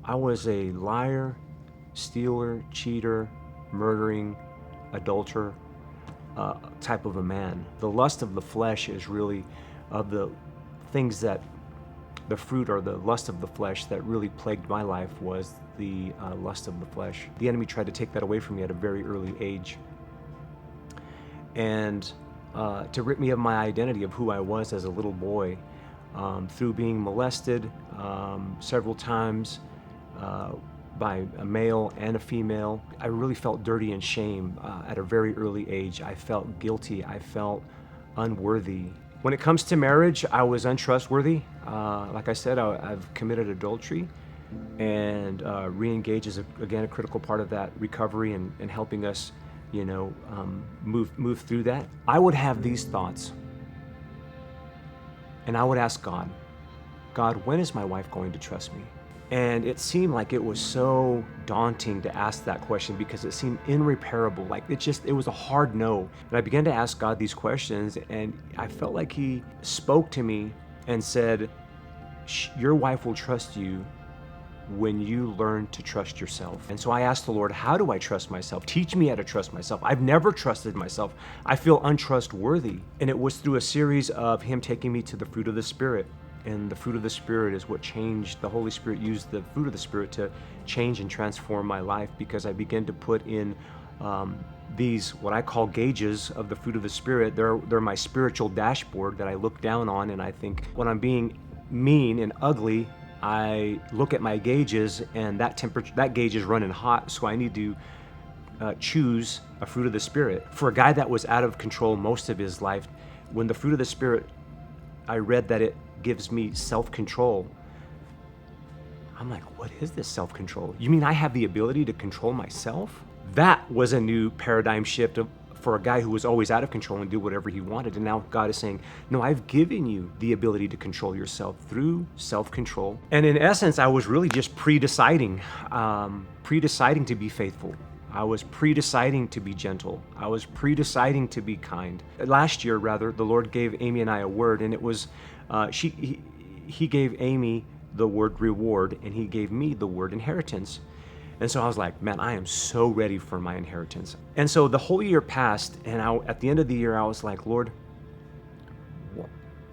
I was a liar, stealer, cheater, murdering, adulterer type of a man. The lust of the flesh is really of the things that the fruit or the lust of the flesh that really plagued my life was the lust of the flesh. The enemy tried to take that away from me at a very early age, and to rip me of my identity of who I was as a little boy through being molested several times by a male and a female. I really felt dirty and shame at a very early age. I felt guilty. I felt unworthy. When it comes to marriage, I was untrustworthy. Like I said, I've committed adultery, and re-engage is again a critical part of that recovery and helping us, move through that. I would have these thoughts, and I would ask God, when is my wife going to trust me? And it seemed like it was so daunting to ask that question because it seemed irreparable. Like it was a hard no. And I began to ask God these questions, and I felt like He spoke to me and said, your wife will trust you when you learn to trust yourself. And so I asked the Lord, how do I trust myself? Teach me how to trust myself. I've never trusted myself. I feel untrustworthy. And it was through a series of Him taking me to the fruit of the Spirit. And the fruit of the Spirit is what changed. The Holy Spirit used the fruit of the Spirit to change and transform my life, because I began to put in these, what I call gauges of the fruit of the Spirit. They're my spiritual dashboard that I look down on, and I think when I'm being mean and ugly, I look at my gauges, and that gauge is running hot, so I need to choose a fruit of the Spirit. For a guy that was out of control most of his life, when the fruit of the Spirit, I read that it gives me self-control. I'm like, what is this self-control? You mean I have the ability to control myself? That was a new paradigm shift for a guy who was always out of control and do whatever he wanted. And now God is saying, no, I've given you the ability to control yourself through self-control. And in essence, I was really just pre-deciding to be faithful. I was pre-deciding to be gentle. I was pre-deciding to be kind. Last year, rather, the Lord gave Amy and I a word, and it was, He gave Amy the word reward, and He gave me the word inheritance. And so I was like, man, I am so ready for my inheritance. And so the whole year passed, and at the end of the year, I was like, Lord,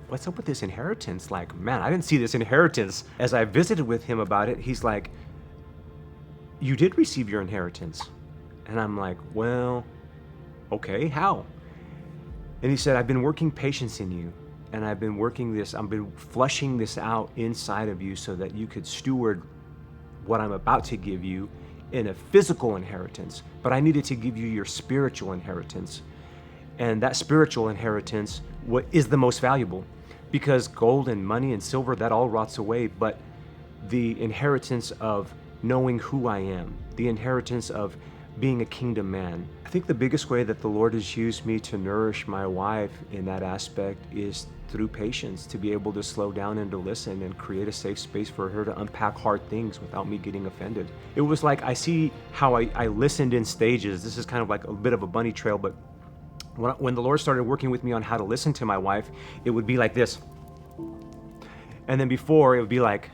what's up with this inheritance? Like, man, I didn't see this inheritance. As I visited with Him about it, He's like, you did receive your inheritance. And I'm like, well, okay, how? And He said, I've been working patience in you, and I've been flushing this out inside of you so that you could steward what I'm about to give you in a physical inheritance. But I needed to give you your spiritual inheritance. And that spiritual inheritance is the most valuable, because gold and money and silver, that all rots away. But the inheritance of knowing who I am, the inheritance of being a kingdom man. I think the biggest way that the Lord has used me to nourish my wife in that aspect is through patience, to be able to slow down and to listen and create a safe space for her to unpack hard things without me getting offended. It was like, I see how I listened in stages. This is kind of like a bit of a bunny trail, but when the Lord started working with me on how to listen to my wife, it would be like this. And then before, it would be like,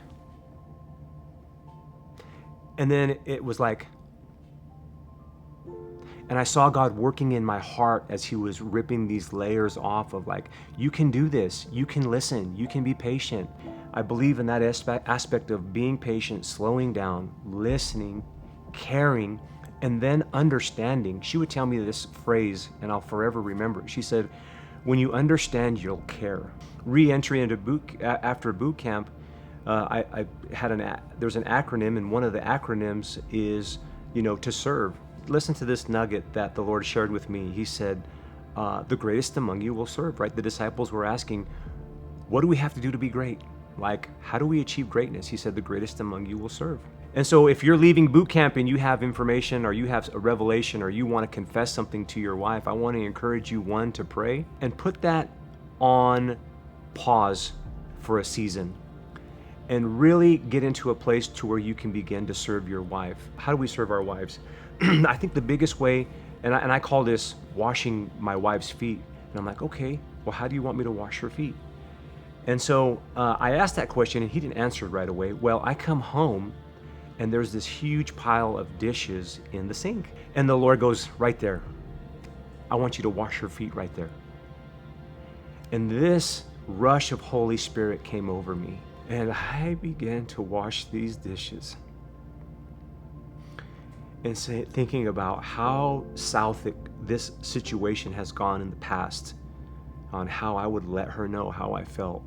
and then it was like, and I saw God working in my heart as He was ripping these layers off of like, you can do this, you can listen, you can be patient. I believe in that aspect of being patient, slowing down, listening, caring, and then understanding. She would tell me this phrase, and I'll forever remember it. She said, when you understand, you'll care. Re-entry into after boot camp, I had there's an acronym, and one of the acronyms is, to serve. Listen to this nugget that the Lord shared with me. He said, the greatest among you will serve, right? The disciples were asking, what do we have to do to be great? Like, how do we achieve greatness? He said, the greatest among you will serve. And so if you're leaving boot camp and you have information, or you have a revelation, or you want to confess something to your wife, I want to encourage you, one, to pray and put that on pause for a season, and really get into a place to where you can begin to serve your wife. How do we serve our wives? I think the biggest way, and I call this washing my wife's feet. And I'm like, okay, well, how do you want me to wash her feet? And so I asked that question, and he didn't answer it right away. Well, I come home and there's this huge pile of dishes in the sink. And the Lord goes, right there. I want you to wash her feet right there. And this rush of Holy Spirit came over me, and I began to wash these dishes and thinking about how south this situation has gone in the past, on how I would let her know how I felt.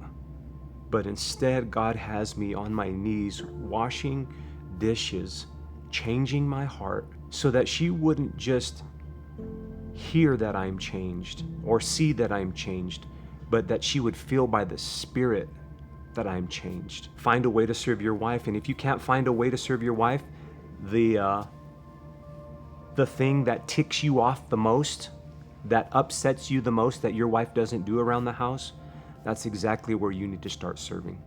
But instead, God has me on my knees washing dishes, changing my heart so that she wouldn't just hear that I'm changed or see that I'm changed, but that she would feel by the Spirit that I'm changed. Find a way to serve your wife. And if you can't find a way to serve your wife, the thing that ticks you off the most, that upsets you the most, that your wife doesn't do around the house, that's exactly where you need to start serving.